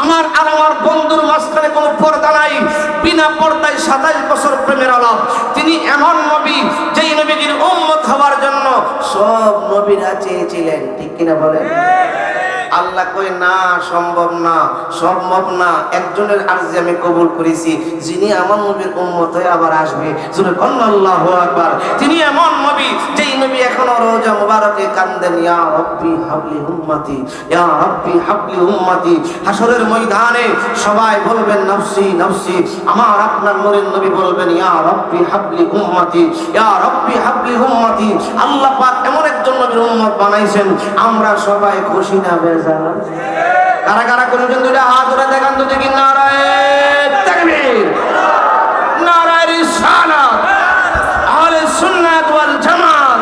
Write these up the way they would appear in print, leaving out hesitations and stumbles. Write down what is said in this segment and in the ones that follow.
আমার আর আমার বন্ধুর মাঝখানে কোনো পর্দা নাই, বিনা পর্দায় 27 বছর প্রেমের আলাপ। তিনি এমন নবী যেই নবীর উম্মত হওয়ার জন্য সব নবীরা চেয়েছিলেন, ঠিক কিনা বলেন? আল্লাহ কই না, সম্ভব না, সম্ভব না। একজনের আরজি আমি কবুল করেছি, যিনি আমার নবীর উম্মত হয়ে আবার আসবে। জোরে বলুন আল্লাহু আকবার। তিনি এমন নবী যেই নবী এখনো রোজা মুবারকে কান্দেন, ইয়া রাব্বি হাবলি উম্মতি, ইয়া রাব্বি হাবলি উম্মতি। হাসরের ময়দানে সবাই বলবেন নফসি নফসি, আমার আপনার নূরের নবী বলবেন ইয়া রাব্বি হাবলি উম্মতি, ইয়া রাব্বি হাবলি উম্মতি। আল্লাহ পাক এমন একজন নবীর উম্মত বানাইছেন, আমরা সবাই খুশি না বেজার? কারা কারা কোনজন দুইটা হাত ধরে দেখান তো দেখি। নারায়ে তাকবীর, নারায়ে রিসালাত, আহলে সুন্নাত ওয়াল জামাত,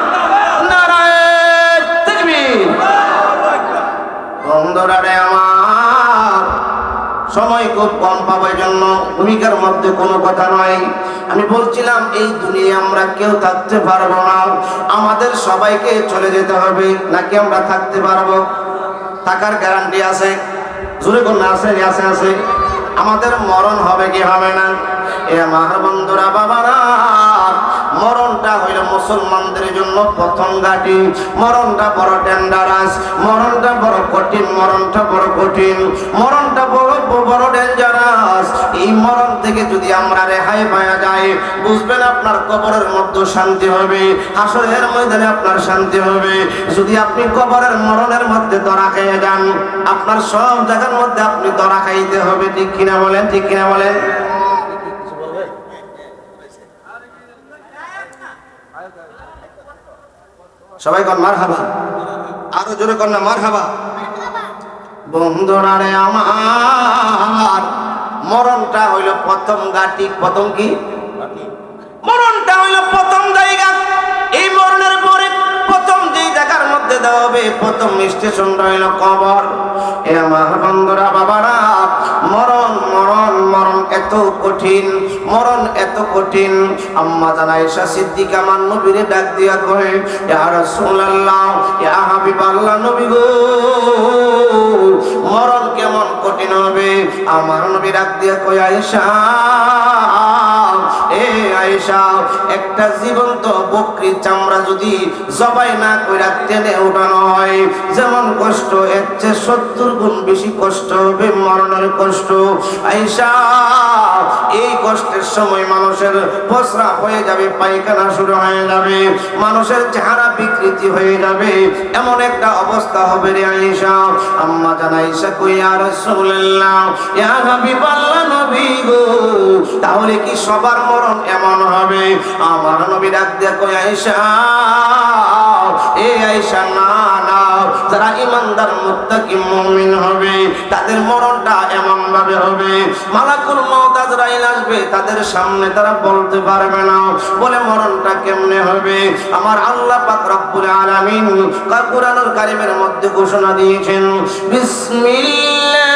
নারায়ে তাকবীর। বন্ধুরা রে আমার, সময় খুব কম পাবার জন্য ভূমিকার মধ্যে কোনো কথা নয়। আমি বলছিলাম এই দুনিয়ায় আমরা কেউ থাকতে পারবো না, আমাদের সবাইকে চলে যেতে হবে। নাকি আমরা থাকতে পারবো? থাকার গ্যারান্টি আছে? জোরে কোন আছে? আছে আছে। আমাদের মরণ হবে কি হবে না? এ আমার বন্ধুরা বাবারা, মরণটা হইল মুসলমানদের জন্য প্রথম ঘাঁটি। মরণটা বড় ডেঞ্জারাস, মরণটা বড় কঠিন, মরণটা বড় কঠিন, মরণটা বড় বড় ডেঞ্জারাস। এই মরণ থেকে যদি আমরা রেহাই পাওয়া যায়, বুঝবেন আপনার কবরের মধ্যে শান্তি হবে, হাসরের ময়দানে আপনার শান্তি হবে। যদি আপনি কবরের মরণের মধ্যে ধরা খেয়ে যান, আপনার সব জায়গার মধ্যে আপনি ধরা খাইতে হবে, ঠিক কিনা বলেন? ঠিক কিনা বলেন? সবাই কন মারহাবা, আরো জোরে কন না মারহাবা। বন্ধুরা রে আমার, মরণটা হইল প্রথম ঘাঁটি। প্রথম কি? মরণটা হইল প্রথম জায়গা। এই মরণের পরে প্রথম যেই জায়গার মধ্যে দেওয়া হবে, প্রথম স্টেশনটা হইল কবর। এ আমার বন্ধুরা বাবারা, মরণ মরণ মরণ এত কঠিন, মরণ এত কঠিন। আম্মা জান আয়েশা সিদ্দিকা আমার নবীরে ডাক দিয়া কয়, ইয়া রাসূলুল্লাহ, ইয়া হাবিবাল্লাহ, নবী গো, মরণ কেমন কঠিন হবে? আমার নবী ডাক দিয়া কয়, আয়েশা, এ আয়েশা, একটা জীবন্ত বকরির চামড়া যদি জবাই না কইরা টেনে উঠানো হয়, যেমন কষ্ট, এর চেয়ে 70 গুণ বেশি কষ্ট হবে মরণের কষ্ট। আয়েশা, এই কষ্টের সময় মানুষের প্রস্রাব হয়ে যাবে, পায়খানা শুরু হয়ে যাবে, মানুষের চেহারা বিকৃতি হয়ে যাবে, এমন একটা অবস্থা হবে রে আয়েশা। আম্মা জান আয়েশা কই, ইয়া রাসূলুল্লাহ, ইয়া হাবিবাল্লাহ, নবী গো, তাহলে কি সবার মরণ এমন হবে? আমার নবী ডাক দিয়ে কই, আয়েশা, এ আয়েশা, না না, যারা ইমানদার মুত্তাকি মুমিন হবে তাদের মরণটা এমন ভাবে হবে, মালাকুল মউত আজরাইল আসবে, তাদের সামনে তারা বলতে পারবে না। বলে মরণটা কেমনে হবে? আমার আল্লাহ পাক রব্বুল আলামিন কুরআনুল কারীমের মধ্যে ঘোষণা দিয়েছেন, বিসমিল্লাহির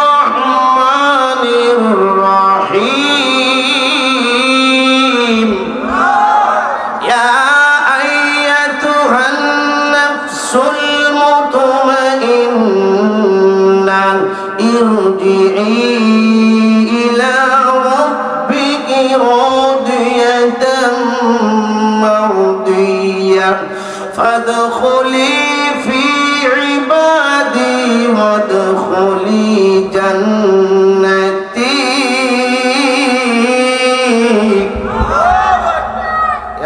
রহমানির রহিম, ইয়া আইয়াতুহান নাফসুল মুতমাইন্না ইরজিই ইলা রাব্বিকি রাদিয়াতাম মারদিয়া ফাদখুলি ফি ইবাদি ওয়াদখুলি জান্নাতি।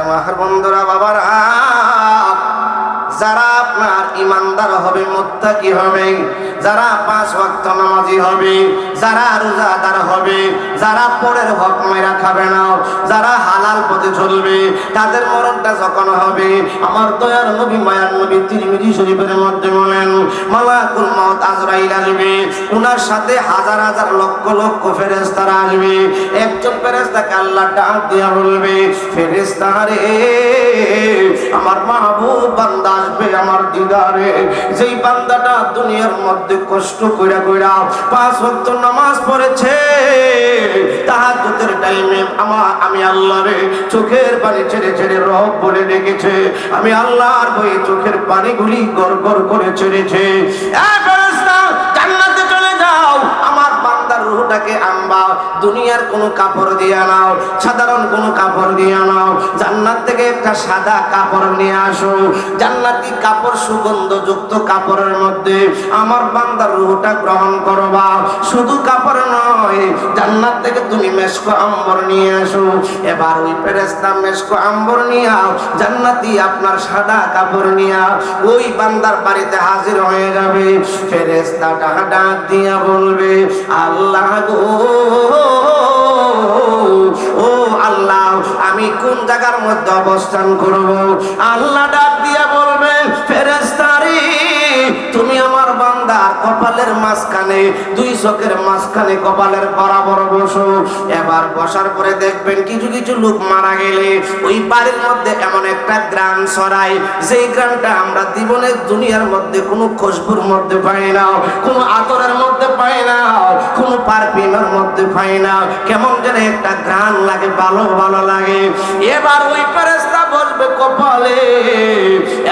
আমার বন্ধুরা বাবারা, যারা আপনার ইমানদার হবে, মুত্তাকি হবে, যারা 5 ওয়াক্ত নামাজি হবে, যারা রোজাদার হবে, যারা পরের হক মেরা খাবে না, যারা হালাল পথে চলবে, তাদের মরণটা যখন হবে, আমার দয়ার নবী মায়ার নবী তিরমিজি শরীফের মধ্যে বলেন, মালাকুল মউত আজরাইল আসবে, উনার সাথে হাজার হাজার লক্ষ লক্ষ ফেরেশতারা আসবে। একজন ফেরেশতাকে আল্লাহ ডাক দিয়া বলবে, ফেরেশতা রে, আমার মাহবুব বান্দা আসবে আমার দিদারে, যেই বান্দাটা দুনিয়ার মধ্যে কষ্ট কইরা কইরা 5 ওয়াক্ত নামাজ পড়েছে, তাহাজ্জুদের টাইমে আমি আল্লাহরে চোখের পানি ছেড়ে ছেড়ে রব বলে ডেকেছে, আমি আল্লাহর ভয়ে চোখের পানিগুলি গড়গড় করে ছেড়েছে। এ ফেরেশতা, জান্নাতে চলে যাও, কোনো কাপড় দিয়ে নাও, সাধারণ কোনো কাপড় দিয়ে নাও, জান্নাত থেকে একটা সাদা কাপড় নিয়ে আসো। জান্নাতি কাপড় সুগন্ধযুক্ত কাপড়ের মধ্যে আমার বান্দার রূহটা গ্রহণ করবা। শুধু কাপড় নয়, জান্নাত থেকে তুমি মেশকো আম্বর নিয়ে আসো। এবার ওই ফেরেশতা মেশকো আম্বর নিয়ে জান্নাতি আপনার সাদা কাপড় নিয়ে ওই বান্দার বাড়িতে হাজির হয়ে যাবে। ফেরেশতাটা ডাক দিয়া বলবে, আল্লাহ গো, ও আল্লাহ, আমি কোন জায়গার মধ্যে অবস্থান করব? আল্লাহ ডাক দিয়া বলবে, ফেরেশতারে, তুমি আমার বান্দার কপালের মাঝখানে, দুই চোখের মাঝখানে কপালের বরাবর বসো। এবার বসার পরে দেখবেন কিছু কিছু লোক মারা গেলে ওই বাড়ির মধ্যে এমন একটা গ্রাম ছড়ায়, যেই গ্রামটা আমরা জীবনের দুনিয়ার মধ্যে কোনো খুশবুর মধ্যে পাই না, কোনো আতরের মধ্যে পাই না, কোনো পারফিউমের মধ্যে পাই না, কেমন যেন একটা ঘ্রাণ লাগে, ভালো ভালো লাগে। এবার ওই ফেরেশতা বসবে কপালে।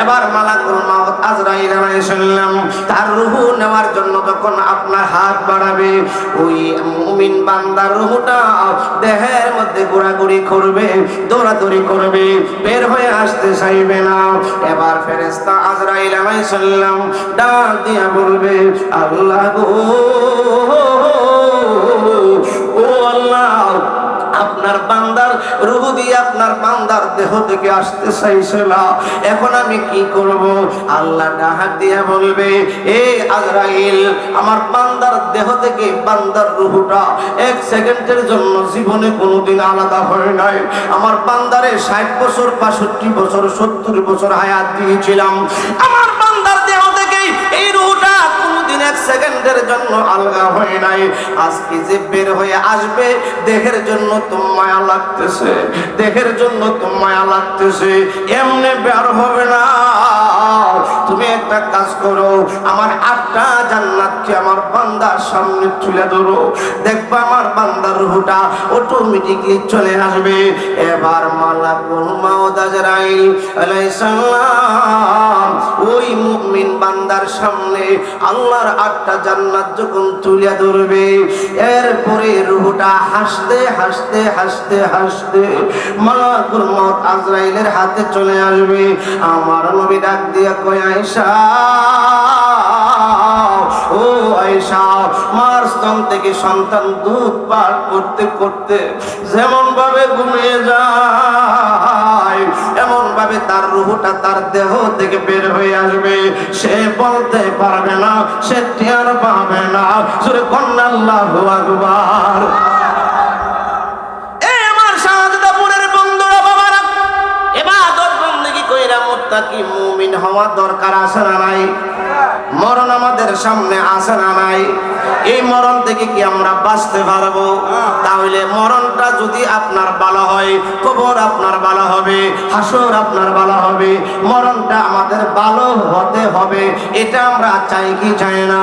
এবার মালাকুল মাউত আজরাইল আলাইহিস সালাম তার রূহ নেওয়ার জন্য যখন আপনার হাত বাড়াবে, ওই মুমিন বান্দার রূহটা দেহের মধ্যে ঘোরাঘুরি করবে, দৌড়াদৌড়ি করবে, বের হয়ে আসতে চাইবে না। এবার ফেরেশতা আজরাইল আলাইহিস সালাম ডাক দিয়া বলবে, আল্লাহ গো, ও আল্লাহ, আপনার বান্দার রূহ দিয়ে আপনার বান্দার দেহ থেকে আসতে চাইছে না, এখন আমি কি করব? আল্লাহ ডাক দিয়া বলবে, এ আজরাইল, আমার বান্দার দেহ থেকে বান্দার রূহটা এক সেকেন্ডের জন্য জীবনে কোনোদিন আলাদা হয় নাই। আমার বান্দারে 60 বছর, 65 বছর, 70 বছর হায়াত দিয়েছিলাম। আমার বান্দার দেহ থেকে এই রূহটা কোনোদিন এক সেকেন্ডের জন্য আলগা হয় নাই। আজকে যে বের হয়ে আসবে, দেহের জন্য তো মায়া লাগতেছে, দেহের জন্য তো মায়া লাগতেছে, এমনি বের হবে না। তুমি একটা কাজ করো, আমার 8টা জান্নাতকে আমার বান্দার সামনে তুলে ধরো, দেখবা আমার বান্দার রূহটা অটোমেটিকলি চলে আসবে। এবার মালাকুল মাউত আজরাইল আলাইহিস সালাম ওই মুমিন বান্দার সামনে আল্লাহর 8টা জান্নাত যখন তুলে ধরবে, এরপরে রূহটা হাসতে হাসতে হাসতে হাসতে মালাকুল মাউত আজরাইলের হাতে চলে আসবে। আমার নবী ডাক দিয়া কয়, আয়েশা, ও আয়েশা, মার স্তন থেকে সন্তান দুধ পান করতে করতে যেমন ভাবে ঘুমিয়ে যায়, এমন ভাবে তার রূহটা তার দেহ থেকে বের হয়ে আসবে। সে বলতে পারবে না, সে টের পাবে না। সুরে কন্যা আল্লাহু আকবার। এই আমার শাহাদাতুপুরের বন্ধুরা, বাবারা, ইবাদত বندگی কইরা মুত্তাকি মুমিন হওয়া দরকার আছে না নাই? মরণ আমাদের সামনে আছে না নাই? এই মরণ থেকে কি আমরা বাঁচতে পারবো? তাহলে মরণটা যদি আপনার ভালো হয়, কবর আপনার ভালো হবে, হাসর আপনার ভালো হবে। মরণটা আমাদের ভালো হতে হবে, এটা আমরা চাই কি চাই না?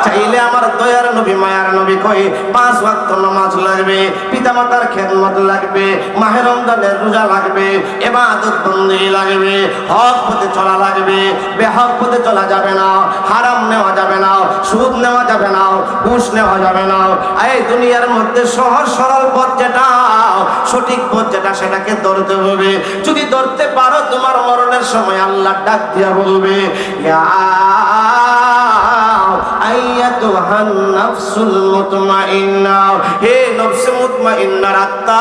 চাইলে আমার দয়ার নবী, মায়ার নবী কই 5 ওয়াক্ত নামাজ লাগবে, পিতামাতার খেদমত লাগবে, মাহে রমজানের রোজা লাগবে, ইবাদত বندگی লাগবে, হক পথে চলা লাগবে। বেহক পথে চলা যাবে না, হারাম নেওয়া যাবে না, সুদ নেওয়া যাবে না, ঘুষ নেওয়া যাবে না। এই দুনিয়ার মধ্যে সহজ সরল পথ যেটা, সঠিক পথ যেটা, সেটাকে ধরতে হবে। যদি ধরতে পারো, তোমার মরণের সময় আল্লাহ ডাক দিয়া বলবে, ইয়া আইয়াতুহান নাফসুল মুতমাইন্না, হে নফসে মুতমাইন্নার আত্মা,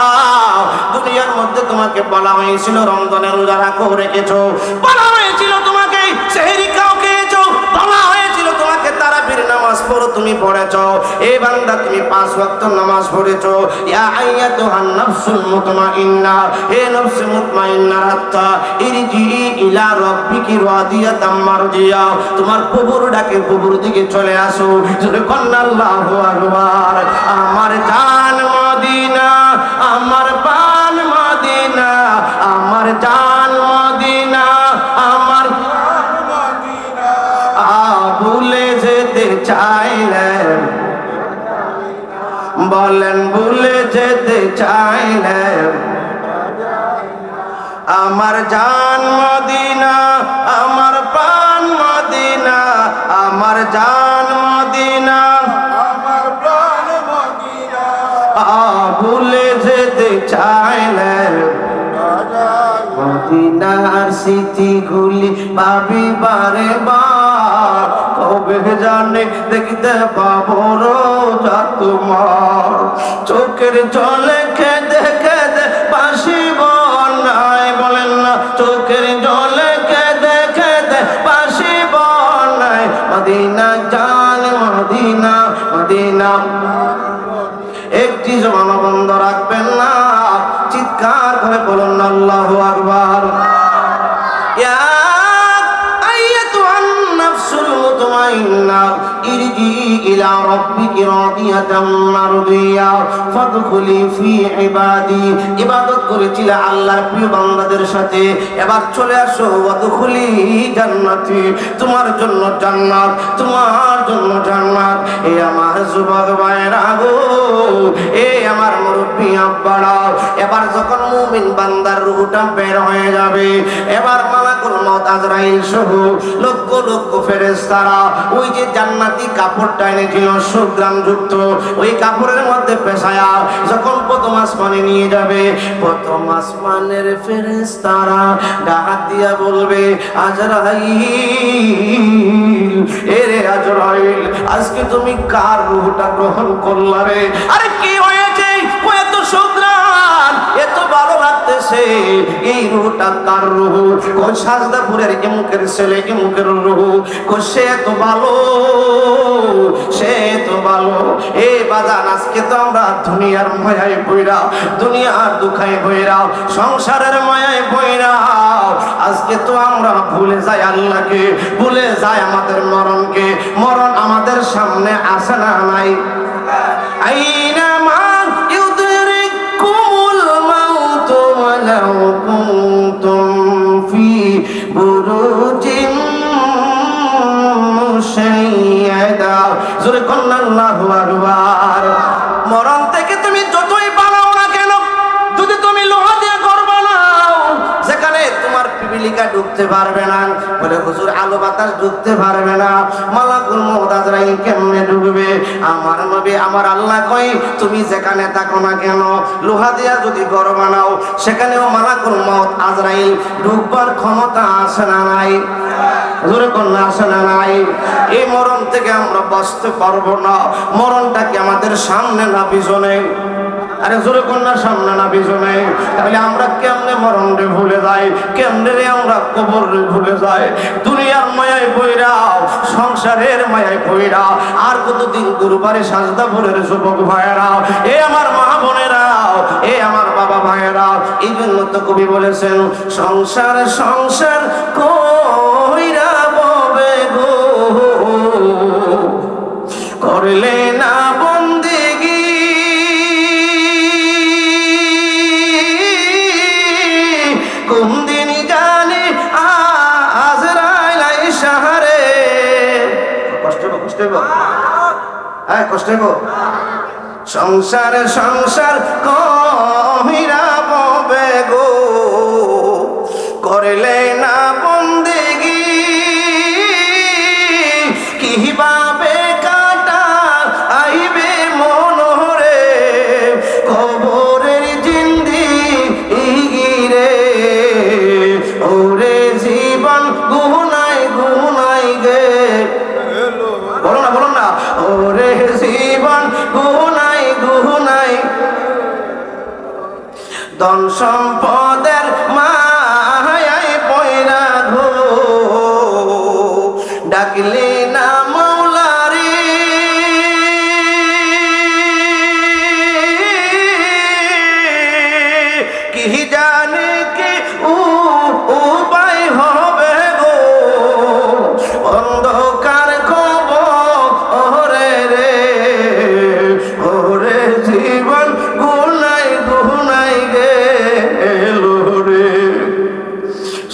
দুনিয়ার মধ্যে তোমাকে বলা হয়েছিল রমজানের রোজা রাখো, রেখেছো। বলা হয়েছিল তোমাকে সেহরি খাও, খেয়েছো। বলা হয়েছিল তোমাকে তারাবির নামাজ পড়ো, তুমি পড়েছো। এই বান্দা, তুমি 5 ওয়াক্ত নামাজ পড়েছো। ইয়া আইয়াতুহান নাফসুল মুতমাইন্না, হে নফসে মুতমাইন্নার আত্মা, ইরজি ইলা রাব্বিকি রাদিয়াতাম মারজিয়া, তোমার প্রভুর ডাকে প্রভুর দিকে চলে আসো। জোরে কন্না আল্লাহু আকবার। আমার জান মদিনা, আমার প্রাণ মদিনা, আমার জান মদিনা, আমার ভুলে যেতে চাইলেন, বলেন ভুলে যেতে চাইলেন। আমার জান মদিনা, আমার প্রাণ মদিনা, আমার জান মদিনা, আমার প্রাণ মদিনা, ভুলে যেতে চাইলেন মদিনার স্মৃতিগুলি ভাবি বারে বার কবে জানে দেখতে পাবো রোজা তোমার চোখের জলে কেঁদে কেঁদে বাসিব নাই বলেন না চোখের জলে কেঁদে কেঁদে বাসিব নাই মদিনা জান মদিনা মদিনা একটি জবান বন্ধ রাখবেন না চিৎকার করে বলুন আল্লাহু আকবার ইয়া আইয়াতুহান নাফসুল মুতমাইন্না ইরজি ইলা রাব্বিকি রাদিয়াতাম মারদিয়া ফাদখুলি ফি ইবাদি ইবাদত করেছিলে আল্লাহর প্রিয় বান্দাদের সাথে এবার চলে আসো ওয়াদখুলি জান্নাতি তোমার জন্য জান্নাত তোমার জন্য জান্নাত এ আমার যুবক ভাইরা গো এ আমার মুরব্বি আব্বারা এবার যখন মুমিন বান্দার রূহটা বের হয়ে যাবে এবার মালাকুল মউত আজরাইল সহ লক্ষ লক্ষ ফেরেশতারা ওই যে জান্নাতি কাপড়টা এনেছিল সুগ্রাম যুক্ত ওই কাপড়ের মধ্যে পেশায়া যখন প্রথম আসমানে নিয়ে যাবে প্রথম আসমানের ফেরেশতারা ডাক দিয়া বলবে আজরাইল এরে আজরাইল আজকে তুমি কার রূহটা গ্রহণ করলা রে আরে কি হয়েছে ও এত সুগ্রাম এত ভালো লাগতেছে এই রূহটা কার রূহ কোন সাজদাপুরের ইমুকের ছেলে ইমুকের রূহ কোন সে এত ভালো সে তো ভালো এ বাজান আজকে তো আমরা দুনিয়ার মায়ায় বইরা দুনিয়ার দুঃখায় বইরা সংসারের মায়ায় বইরা আজকে তো আমরা ভুলে যাই আল্লাহকে ভুলে যাই আমাদের মরণকে মরণ আমাদের সামনে আসে না নাই আইনা মা ইউদরিকুমুল মাউত ওয়ালাউ কুনতুম ফি বুরুজিন মুশাইয়াদা জোরে কন্না আল্লাহু আকবার মরণ থেকে তুমি যতই পালাও না কেন যদি তুমি লোহা দিয়ে ঘর বানাও যেখানে তোমার পিপিলিকা ঢুকতে পারবে না বলে হুজুর আলো বাতাস ঢুকতে পারবে না মালাকুল মউত আজরাইল কেমনে ঢুকবে আমার নবী আমার আল্লাহ কই তুমি যেখানে থাকো না কেন লোহা দিয়া যদি ঘর বানাও সেখানেও মালাকুল মউত আজরাইল ঢুকবার ক্ষমতা আছে না নাই জোরে কন্যা আসে না নাই এই মরণ থেকে আমরা বাঁচতে পারবো না মরণটা কি আমাদের সামনে না পিছনে আরে জোরে কন্যার সামনে না পিছনে তাহলে আমরা কেমনে মরণ রে ভুলে যাই কেমনে রে আমরা কবর রে ভুলে যাই দুনিয়ার মায়ায় বইরাও সংসারের মায়ায় বইরা আর কতদিন গুরুবারে সাজদাপুরের যুবক ভাইয়েরা এ আমার মা বোনেরাও এ আমার বাবা ভাইয়েরা এই জন্য তো কবি বলেছেন সংসার সংসার কইরা ববে গো করলে না বন্দেগি কোন দিন জানে আজরাইল আইসা রে কষ্ট হইব হ্যাঁ কষ্ট হইব সংসার সংসার কইরা ববে গো করলে না বন্দেগি কিভাবে কাটা আইবে মনোরে কবরের জিন্দেগি রে ওরে জীবন গুনাই গুনাই গে বলো না ওরে জীবন গুনাই গুনাই ধন সম্পদের মায়ায় পয়রা ঘো ডাকলে না মৌলারে কি জানে কি উপায় হবে গো অন্ধকার কবরে রে ওরে জীবন গুনাই গুনাই গেল রে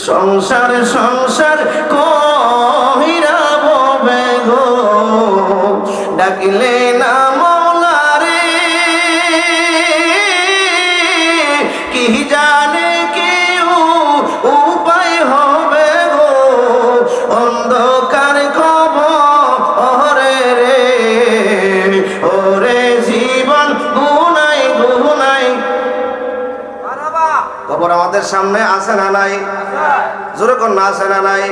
সংসার সংসার কহিরা ববে গো ডাকলে না মৌলারে কি জানে কেউ উপায় হবে গো অন্ধকার কবরে রে ওরে জীবন গুনাই আমাদের সামনে আছে না নাই? জোরে কোন না আছে না নাই?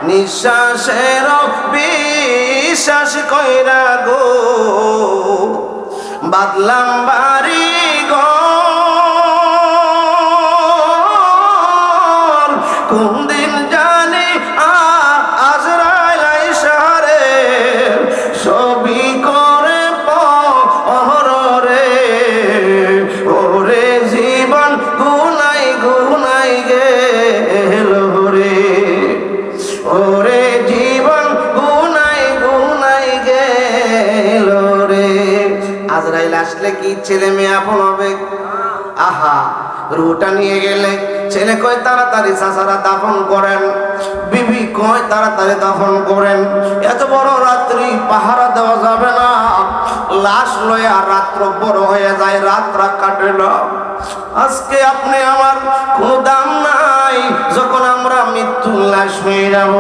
নিঃশ্বাসের বিশ্বাস কইরা গো বাদলাম বাড়ি গো, কোন দিন জানি আজরাইল আইসা রে ছবি করে পহরে ওরে জীবন গুনাই গুনাই গেল রে, ওরে জীবন গুনাই গুনাই গেল রে। আজরাইল আসলে কি ছেলে মেয়ে আপন হবে? আহা, রুহটা নিয়ে গেলে ছেলে কয় তাড়াতাড়ি চাচারা দাফন করেন, বিবি কয় তাড়াতাড়ি দাফন করেন, এত বড় রাত্রি পাহারা দেওয়া যাবে না, লাশ লয়া রাত্র বড় হয়ে যায়, রাতরা কাটে না। আজকে আপনি আমার কোনো দাম নাই, যখন আমরা মৃত্যুর লাশ হয়ে যাব,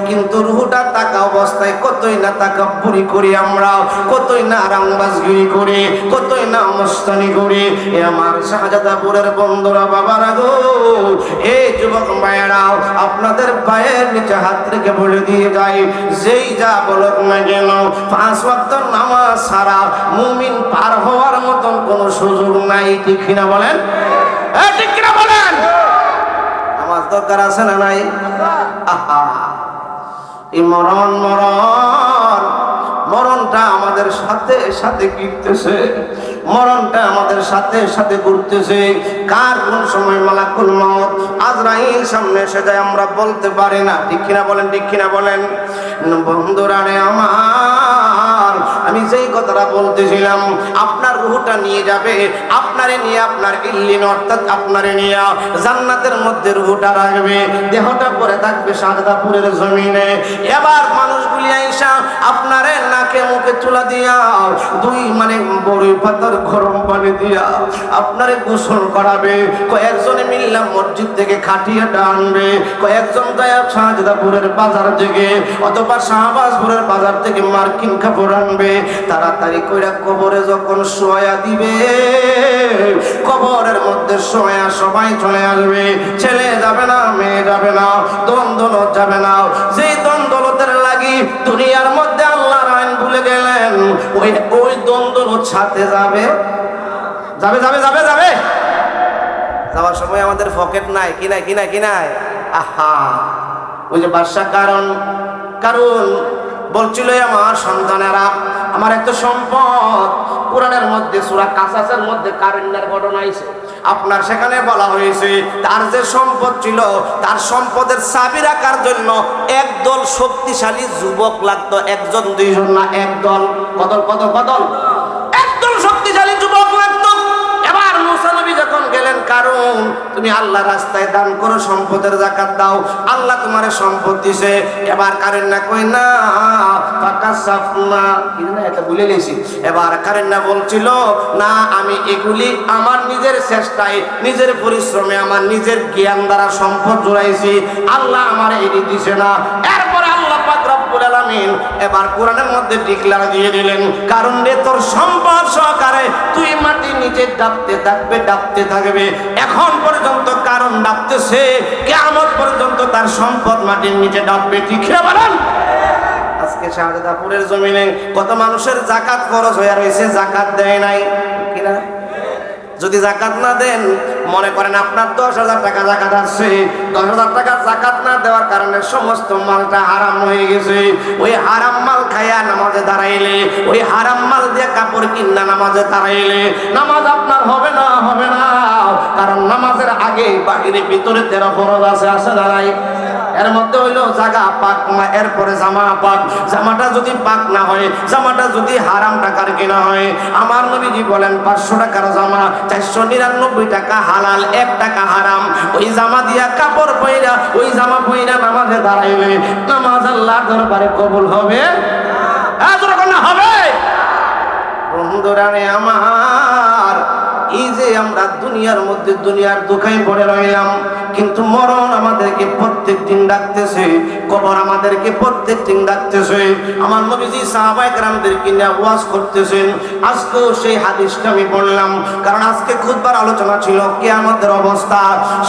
কিন্তু রুহটা থাকা অবস্থায় কতই না তাকাব্বুরি করি আমরা, কতই না আরামবাজগিরি করি, কতই না মস্তানি করি। এ আমার শাহজাদাপুরের বন্ধুরা, বাবারা গো, এই যুবক ভাইয়েরাও, আপনাদের পায়ের নিচে হাত রেখে বলে দিয়ে যাই, যেই যা বলুক না কেন, 5 ওয়াক্ত নামাজ ছাড়া মুমিন পার হওয়ার মতন কোনো সুযোগ নাই। ঠিক কিনা বলেন? ঠিক কিনা বলেন? নামাজ দরকার আছে না নাই? আহা, এই মরণটা আমাদের সাথে সাথে ঘুরতেছে, মরণটা আমাদের সাথে সাথে ঘুরতেছে। কার কোন সময় মালাকুল মউত আজরাইল সামনে এসে যায় আমরা বলতে পারি না। ঠিক কিনা বলেন? ঠিক কিনা বলেন? বন্ধুরা রে আমার, আমি যেই কথাটা বলতেছিলাম, আপনার রূহটা নিয়ে যাবে, আপনারে নিয়ে আপনার ইল্লিন অর্থাৎ আপনারে নিয়ে জান্নাতের মধ্যে রূহটা রাখবে, দেহটা পড়ে থাকবে শাহজাদাপুরের জমিনে। এবার মানুষগুলি আইসা আপনারে নাকে মুখে তুলা দিয়া, দুই মানে বড় পাতার গরম পানি দিয়া আপনারে গোসল করাবে। কয়েকজনে মিল্লা মসজিদ থেকে খাটিয়াটা আনবে, কয়েকজন যায় শাহজাদাপুরের বাজার থেকে অথবা শাহবাজপুরের বাজার থেকে মার্কিন কাপড় আনবে। তাড়াতাড়ি কইরা কবরে যখন শোয়া দিবে, কবরের মধ্যে শোয়া সবাই চলে আসবে, ছেলে যাবে না, মেয়ে যাবে না, দ্বন্দ্বলত যাবে না। যেই দ্বন্দ্বলতের লাগি দুনিয়ার মধ্যে আল্লাহর আইন ভুলে গেলেন, ওই দ্বন্দ্বলত সাথে যাবে যাবে যাবে যাবে যাবে যাওয়ার সময় আমাদের পকেট নাই, কি নাই, কি নাই, কি নাই। আহা, ওই যে বাদশা কারণ বলছিল, আমার সন্তানেরা, আমার এত সম্পদ। কোরআনের মধ্যে সূরা কাসাসের মধ্যে কারেন্নার ঘটনা আইছে, আপনার সেখানে বলা হয়েছে তার যে সম্পদ ছিল, তার সম্পদের চাবি রাখার জন্য একদল শক্তিশালী যুবক লাগতো, একজন দুইজন না, একদল। কদল একদল শক্তিশালী যুবক লাগতো। এবার মুসা নবী যখন গেলেন, কারণ তুমি আল্লাহ রাস্তায় দান করো, সম্পদের যাকাত দাও, আল্লাহ তোমার সম্পদ দিছে। এবার কারেন না কই না এটা ভুলে গেছি। এবার কারেন না বলছিল, না আমি এগুলি আমার নিজের চেষ্টায়, নিজের পরিশ্রমে, আমার নিজের জ্ঞান দ্বারা সম্পদ জোড়াইছি, আল্লাহ আমার এটি দিছে না। এরপরে আল্লাহ পাক রব্বুল আলামিন এবার কোরআনের মধ্যে ডিক্লার দিয়ে দিলেন, কারণ রে তোর সম্পদ সহকারে তুই মাটি নিচে ডাবতে থাকবে, ডাবতে থাকবে। এখন পর্যন্ত কারণ ডাবতেছে, কিয়ামত পর্যন্ত তার সম্পদ মাটির নিচে ডাববে। ঠিক না বলেন? আজকে শাহজাদাপুরের জমিনে কত মানুষের যাকাত খরচ হয়ে রয়েছে, যাকাত দেয় নাই, কিনা? যদি যাকাত না দেন, মনে করেন আপনার 10,000 টাকা যাকাত আসছে, 10,000 টাকা যাকাত না দেওয়ার কারণে সমস্ত মালটা হারাম হয়ে গেছে। ওই হারাম মাল খাইয়া নামাজে দাঁড়াইলে, ওই হারাম মাল দিয়ে কাপড় কিনা নামাজে দাঁড়াইলে নামাজ আপনার হবে না, হবে না। কারণ নামাজের আগে বাহিরে ভিতরে 13 ফরজ আছে, আছে না নাই? এর মধ্যে হইলো জাগা পাক, এরপরে জামা পাক। জামাটা যদি পাক না হয়, জামাটা যদি হারাম টাকার কেনা হয়, আমার নবীজি বলেন 500 টাকার জামা 499 টাকা হালাল, 1 টাকা হারাম। ওই জামা দিয়া কাপড় পয়রা, ওই জামা পয়রা নামাজে দাঁড়াইলে নামাজ আল্লাহর দরবারে কবুল হবে না? হবে? বন্ধুরা আমার, এই যে আজকে আমরা দুনিয়ার মধ্যে দুনিয়ার দুঃখায় পড়ে রইলাম, কিন্তু মরণ আমাদেরকে প্রত্যেক দিন ডাকতেছে, কবর আমাদেরকে প্রত্যেক দিন ডাকতেছে। আমার নবীজি সাহাবায়ে কেরামদেরকে নিয়ে ওয়াজ করতেছেন। আজকেও সেই হাদিসটা আমি পড়লাম, কারণ আজকে খুতবার আলোচনা ছিল কিয়ামতের অবস্থা,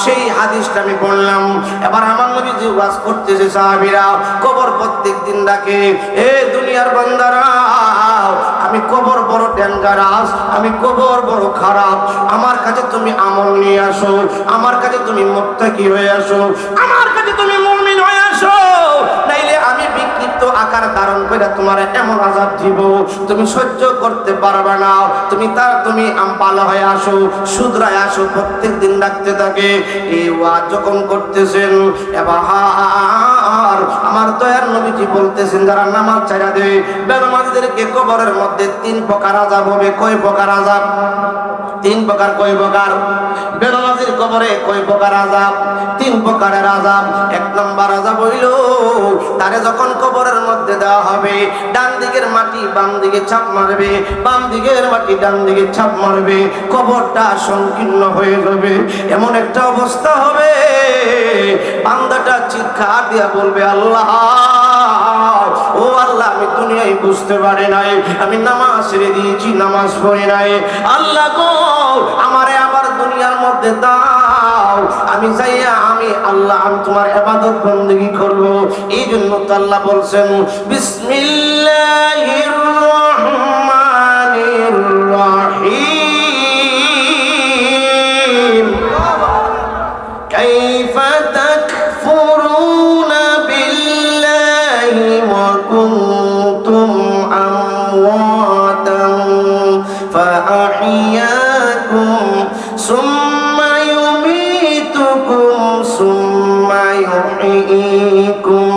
সেই হাদিসটা আমি পড়লাম। এবার আমার নবীজি ওয়াজ করতেছে, সাহাবীরা কবর প্রত্যেক দিন ডাকে, এ দুনিয়ার বান্দারা, আমি কবর বড় ডেঞ্জারাস, আমি কবর বড় খারাপ, আমার কাছে তুমি আমল নিয়ে আসো, আমার কাছে তুমি মুত্তাকি হয়ে আসো, আমার কাছে তুমি মুমিন হয়ে আসো, নাইলে আমি বিক্ষিপ্ত আকার ধারণ করে তোমার এমন আযাব দিব তুমি সহ্য করতে পারবে না, তুমি ভালো হয়ে আসো, শুধরায় আসো। প্রত্যেক দিন ডাকতে থাকে। এই ওয়াজ যখন করতেছেন, এবার আমার দয়ার নবীজি বলতেছেন, যারা নামাজ ছাড়া দেয় বেনামাজিদেরকে কবরের মধ্যে 3 প্রকার আযাব হবে। কয় প্রকার আযাব? 3 প্রকার। কয় প্রকার? বেনামাজির কবরে কয় প্রকার আযাব? 3 প্রকারের আযাব। 1 নম্বর আযাব হইল, তারে যখন কবরের মধ্যে দেওয়া হবে, ডান দিকের মাটি বাম দিকে ছাপ মারবে, বাম দিকের মাটি ডান দিকে ছাপ মারবে, কবরটা সংকীর্ণ হয়ে যাবে। এমন একটা অবস্থা হবে, বান্দাটা চিৎকার দিয়া বলবে, আল্লাহ, ও আল্লাহ, আমি দুনিয়ায় বুঝতে পারি নাই, আমি নামাজ ছেড়ে দিয়েছি, নামাজ পড়ি নাই, আল্লাহ গো আমারে আবার দুনিয়ার মধ্যে দাও, আমি যাইয়া আমি আল্লাহ আমি তোমার ইবাদত বندگی করব। এই জন্য তো আল্লাহ বলছেন, বিসমিল্লাহির রহমানির রহিম, কাইফা তাকফুরুনা বিল্লাহি ওয়া কুনতুম আমওয়াতান ফাআহইয়াকুম সুম্মা ইউমীতুকুম সুম্মা ইউহয়ীকুম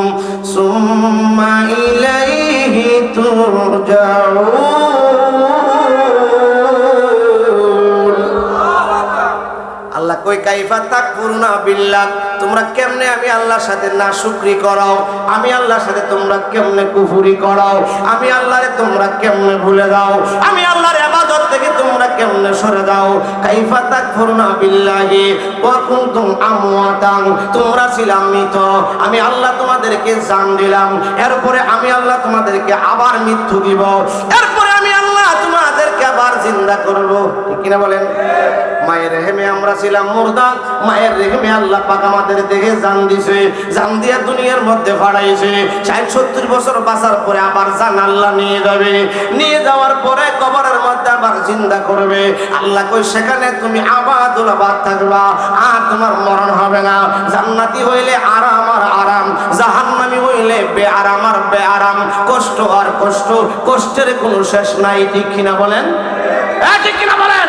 সুম্মা ইলাইহি তুরজাউন। আল্লাহ কই, কাইফা তাকফুরুনা বিল্লাহ, তোমরা কেমনে আমি আল্লাহর সাথে নাশুকরি করাও, আমি আল্লাহর সাথে তোমরা কেমনে কুফরি করাও, আমি আল্লাহরে তোমরা কেমনে ভুলে দাও, আমি আল্লাহর ইবাদত থেকে তোমরা কেমনে সরে দাও। কাইফা তাকফুরুনা বিল্লাহি ওয়া কুনতুম আমওয়াতান, তোমরা ছিলা মৃত, আমি আল্লাহ তোমাদেরকে জান দিলাম, এরপরে আমি আল্লাহ তোমাদেরকে আবার মৃত্যু দিব, এরপরে আমি আল্লাহ তোমাদেরকে আবার জিন্দা করব। ঠিক কিনা বলেন? মায়ের রেহেমে আমরা ছিলাম মুর্দা, মায়ের রেহেমে আল্লাহ পাক আমাদের দেখে জান দিছে, জান দিয়া দুনিয়ার মধ্যে ফাড়াইছে। 60-70 বছর বাঁচার পরে আবার জান আল্লাহ নিয়ে যাবে, নিয়ে যাওয়ার পরে কবরের মধ্যে আবার জিন্দা করবে। আল্লাহ কই, সেখানে তুমি আবাদুল আবাদ থাকবা, আর তোমার মরণ হবে না। জান্নাতি হইলে আরাম আর আরাম, জাহান্নামী হইলে বেআরাম আর বেআরাম, কষ্ট আর কষ্ট, কষ্টের কোনো শেষ নাই। ঠিক কিনা বলেন? ঠিক কিনা বলেন?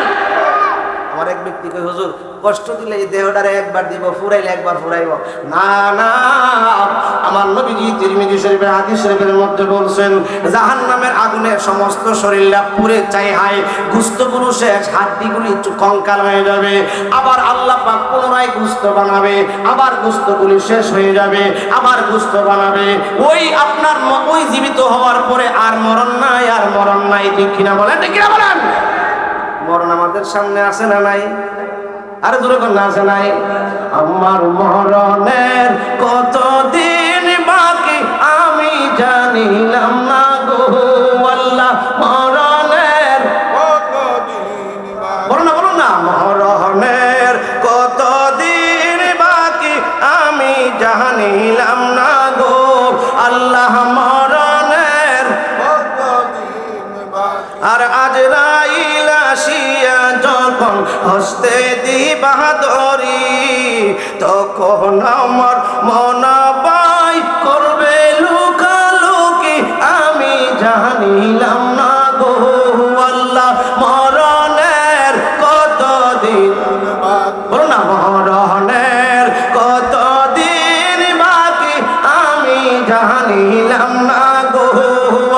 আমার এক ব্যক্তি কই, হুজুর কষ্ট দিলে এই দেহটারে একবার দিব, ফুরাইলে একবার ফুরাইব না। না, আমার নবীজি তিরমিজি শরীফের হাদিস শরীফের মধ্যে বলছেন, জাহান্নামের আগুনে সমস্ত শরীরটা পুড়ে চাই হয়, গোশতগুলো শেষ, হাড্ডিগুলি কঙ্কাল হয়ে যাবে, আবার আল্লাহ পাক পুনরায় গোশত বানাবে, আবার গোশতগুলি শেষ হয়ে যাবে, আবার গোশত বানাবে। ওই আপনার ওই জীবিত হওয়ার পরে আর মরণ নাই, আর মরণ নাই। ঠিক কিনা বলেন? ঠিক কিনা বলেন? মরণ আমাদের সামনে আছে না নাই? আরে জোরে কোন না আছে নাই? আমার মরণের কতদিন বাকি আমি জানিলাম না গো আল্লাহ, মরণের কতদিন বাকি, বলুন না, মরণের কতদিন বাকি আমি জানিলাম না গো আল্লাহ, মরণের কতদিন বাকি। আর আজরাইল আসিয়া যখন হস্তে দিবা ধরি, তখন আমার মন বাই করবে লুকালুকি আমি জানিলাম না গো আল্লাহ, মরণের কতদিন বাকি, বলো না, মরণের কতদিন বাকি আমি জানিলাম না গো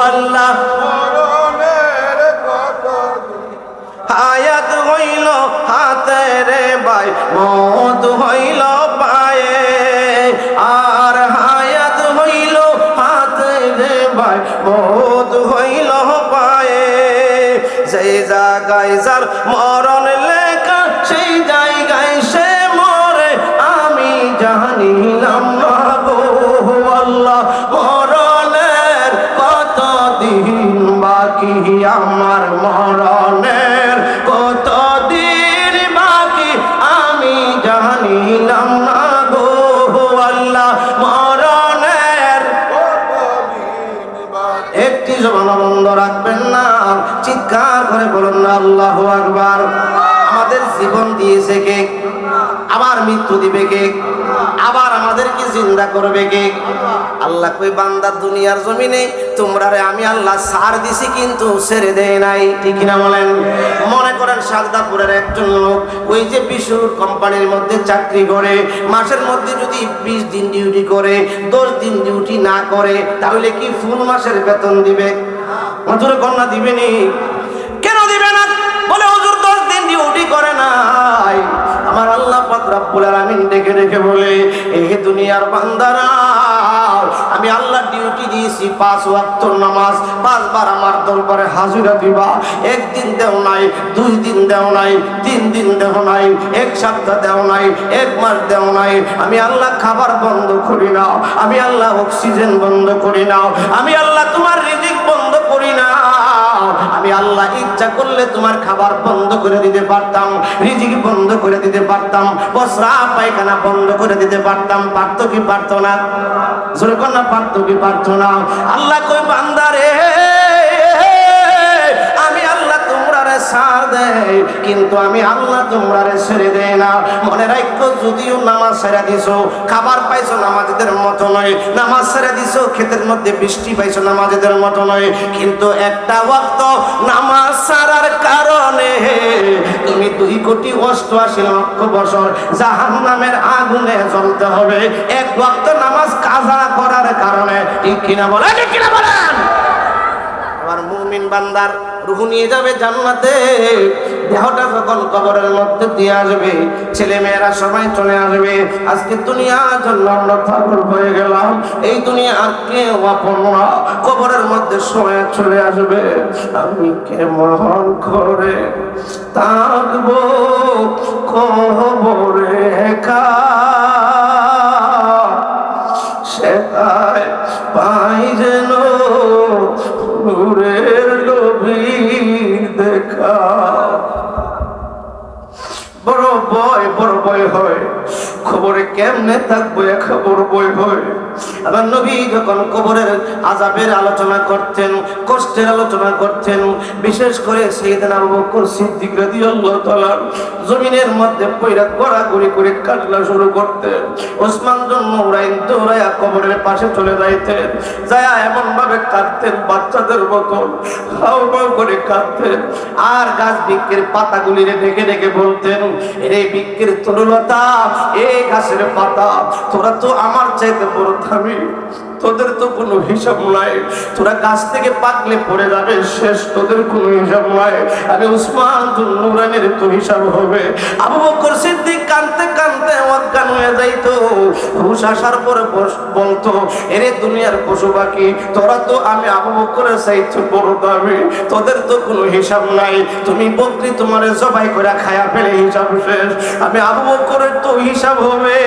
আল্লাহ, হায়াত হইল হাতে রে ভাই, মওত হইল পায়ে, আর হায়াত হইল হাতে রে ভাই, মওত হইল পায়ে, যে জায়গায় যার মরণ লেখা মরণের কতদিন বাকি আমি জানিলাম না গো আল্লাহ মরণের একটি জবান বন্ধ রাখবেন না, চিৎকার করে বলুন না আল্লাহু আকবার। আমাদের জীবন দিয়েছে কে? আবার মৃত্যু দিবে কে? আবার আমাদেরকে জিন্দা করবে কে? আল্লাহ কই বান্দা দুনিয়ার জমিনে তোমরারে আমি আল্লাহ সার দিছি কিন্তু ছেড়ে দেয় নাই, ঠিক না বলেন? মনে করেন শারদাপুরের একজন লোক ওই যে বিশুর কোম্পানির মধ্যে চাকরি করে, মাসের মধ্যে যদি 20 দিন ডিউটি করে, 10 দিন ডিউটি না করে, তাহলে কি ফুল মাসের বেতন দিবে? হুজুর কন্যা দিবেনি? কেন দিবে না? বলে হুজুর 10 দিন ডিউটি করে নাই। আমার আল্লাহ পাক রব্বুল আলামিন ডেকে ডেকে বলে, এই দুনিয়ার বান্দারা আমি আল্লাহ ডিউটি দিয়েছি 5 ওয়াক্ত নামাজ, 5 বার আমার দরবারে হাজিরা দিবা। 1 দিন দেও নাই, 2 দিন দেও নাই, 3 দিন দেও নাই, 1 সপ্তাহ দেও নাই, 1 মাস দেও নাই। আমি আল্লাহ খাবার বন্ধ করি না, আমি আল্লাহ অক্সিজেন বন্ধ করি না, আমি আল্লাহ তোমার রিজিক বন্ধ করি না। আমি আল্লাহ ইচ্ছা করলে তোমার খাবার বন্ধ করে দিতে পারতাম, রিজিক বন্ধ করে দিতে পারতাম, প্রস্রাব পায়খানা বন্ধ করে দিতে পারতাম। পারতো কি পারতো না? জোরে কোন না, পারতো কি পারতো না? আল্লাহ কই বান্দারে আমি আল্লাহ তোমরারে ছাড় দেই, কিন্তু আমি আল্লাহ তোমরারে ছেড়ে দেই না। মনে রাখো, যদিও নামাজ ছেড়ে দিছো, খাবার পাইছো নামাজীদের মতো নয়, নামাজ ছেড়ে দিছো ক্ষেতের মধ্যে বৃষ্টি পাইছো নামাজীদের মতো নয়, কিন্তু একটা ওয়াক্ত নামাজ ছাড়ার কারণে তুমি 2,88,00,000 বছর জাহান্নামের আগুনে জ্বলতে হবে। 1 ওয়াক্ত নামাজ কাজা করার কারণে, ঠিক কিনা বলেন? ঠিক কিনা বলেন? আমার মুমিন বান্দার রূহ নিয়ে যাবে জান্নাতে। দেহটা যখন কবরের মধ্যে দিয়ে আসবে, ছেলে মেয়েরা সবাই চলে আসবে। আজকে দুনিয়ার জন্য আমরা পাগল হয়ে গেলাম, এই দুনিয়া আর কেউ আপন না। কবরের মধ্যে সময় চলে আসবে, আমি কেমন করে থাকবো কবরে একা, সেটাই পাই যেন নূরের গভীর দেখা। বড় ভয় হয় কবরে কেমনে থাকবো, একা বড় ভয় হয়। আবার নবী যখন কবরের আযাবের আলোচনা করতেন, কষ্টের আলোচনা করতেন, বিশেষ করে সাইয়েদনা আবু বকর সিদ্দিক রাদিয়াল্লাহু তাআলা জমিনের মধ্যে পয়রা গড়াগড়ি করে কান্না শুরু করতেন। ওসমান বিন নুরাইন দৌড়ায়া কবরের পাশে চলে যাইতেন, যায়া এমন ভাবে কাঁদতেন বাচ্চাদের মতন, হাউমাউ করে কাঁদতেন। আর গাছ বৃক্ষের পাতাগুলি ঢেকে ঢেকে বলতেন, এই বৃক্ষের তরুলতা, এই গাছের পাতা, তোরা তো আমার চাইতে বড় দামি, তোদের তো কোনো হিসাব নাই, তোরা গাছ থেকে পাকলে পড়ে যাবে শেষ, তোদের কোনো হিসাব নাই। আমি ওসমান বিন নুরাইনের তো হিসাব হবে। আবু বকর সিদ্দিক কাঁদতে কাঁদতে অজ্ঞান হয়ে যাইতো। হুশ আসার পরে বলতো, এরে দুনিয়ার পশু পাখি, তোরা তো আমি আবু বকরের চাইতে বড় দামি, তোদের তো কোনো হিসাব নাই। তুমি বকরি তোমারে জবাই করে খায়া ফেলে হিসাব শেষ, আমি আবু বকরের তো হিসাব হবে।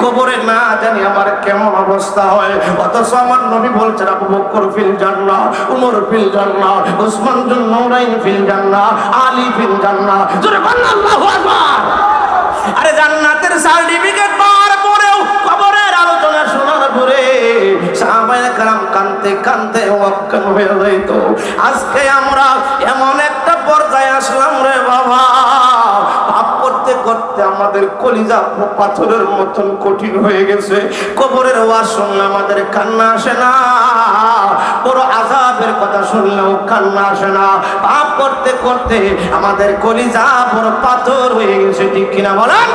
কবরে না জানি আমার কেমন অবস্থা হয়, অথচ আমার নবী বলছেন আবু বকর ফিল জান্নাহ, উমর ফিল জান্নাহ, ওসমান বিন নুরাইন ফিল জান্নাহ, আলী ফিল জান্নাহ। জোরে বলেন আল্লাহু আকবার। আরে জান্নাতের সার্টিফিকেট পাওয়ার পরেও কবরের আলোচনা শোনার পরে সাহাবায়ে কেরাম কাঁদতে কাঁদতে অজ্ঞান হয়ে যাইত। আজকে আমরা এমন একটা পর্যায়ে আসলাম রে বাবা, পাপ করতে করতে আমাদের কলিজা পাথরের মতন কঠিন হয়ে গেছে। কবরের ওয়াজ শুনলে আমাদের কান্না আসে না, বড় আযাবের কথা শুনলেও কান্না আসে না। পাপ করতে করতে আমাদের কলিজা বড় পাথর হয়ে গেছে, ঠিক কিনা বলেন?